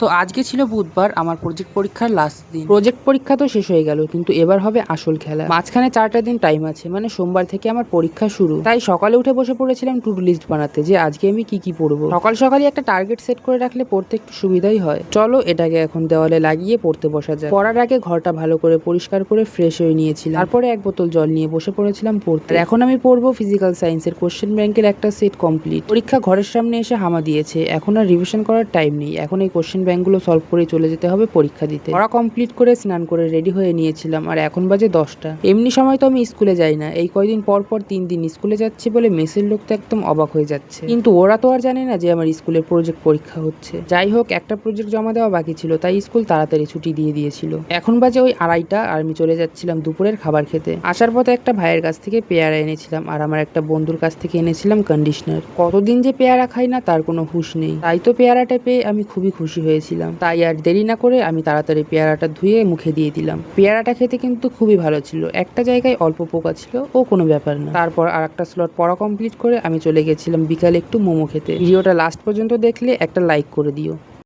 তো আজকে ছিল বুধবার, আমার প্রজেক্ট পরীক্ষার লাস্ট দিন। প্রজেক্ট পরীক্ষা তো শেষ হয়ে গেল, কিন্তু এবার হবে আসল খেলা। মাঝখানে 4টা দিন টাইম আছে, মানে সোমবার থেকে আমার পরীক্ষা শুরু। তাই সকালে উঠে বসে পড়েছিলাম টু ডু লিস্ট বানাতে, যে আজকে আমি কি কি পড়বো। সকাল সকালই একটা টার্গেট সেট করে রাখলে পড়তে একটু সুবিধাই হয়। চলো এটাকে এখন দেওয়ালে লাগিয়ে পড়তে বসা যায়। পড়ার আগে ঘরটা ভালো করে পরিষ্কার করে ফ্রেশ হয়ে নিয়েছিলাম, তারপরে এক বোতল জল নিয়ে বসে পড়েছিলাম পড়তে। আর এখন আমি পড়বো ফিজিক্যাল সায়েন্সের কোশ্চেন ব্যাংকের একটা সেট কমপ্লিট। পরীক্ষা ঘরের সামনে এসে হামা দিয়েছে, এখন আর রিভিশন করার টাইম নেই। এখন এই কোশ্চেন ব্যাংকগুলো সলভ করে চলে যেতে হবে পরীক্ষা দিতে। পড়া কমপ্লিট করে স্নান করে রেডি হয়ে নিয়েছিলাম, আর এখন বাজে 10টা। এমনি সময় তো আমি স্কুলে যাই না, এই কয়দিন পর পর 3 দিন স্কুলে যাচ্ছি বলে মেসের লোক তো একদম অবাক হয়ে যাচ্ছে। কিন্তু ওরা তো আর জানে না যে আমার স্কুলের প্রজেক্ট পরীক্ষা হচ্ছে। যাই হোক, একটা প্রজেক্ট জমা দেওয়া বাকি ছিল, তাই স্কুল তাড়াতাড়ি ছুটি দিয়ে দিয়েছিল। এখন বাজে ওই 2:30, আর আমি চলে যাচ্ছিলাম দুপুরের খাবার খেতে। আসার পথে একটা ভাইয়ের কাছ থেকে পেয়ারা এনেছিলাম, আর আমার একটা বন্ধুর কাছ থেকে এনেছিলাম কন্ডিশনার। কতদিন যে পেয়ারা খাই না তার কোনো হুঁশ নেই, তাই তো পেয়ারাটা পেয়ে আমি খুবই খুশি হয়েছিলাম। তাই আর দেরি না করে আমি তাড়াতাড়ি পেয়ারাটা ধুয়ে মুখে দিয়ে দিলাম। পেয়ারাটা খেতে কিন্তু খুবই ভালো ছিল, একটা জায়গায় অল্প পোকা ছিল, ও কোনো ব্যাপার না। তারপর আর একটা স্লট পড়া কমপ্লিট করে আমি চলে গেছিলাম বিকালে একটু মোমো খেতে। ভিডিওটা লাস্ট পর্যন্ত দেখলে একটা লাইক করে দিও।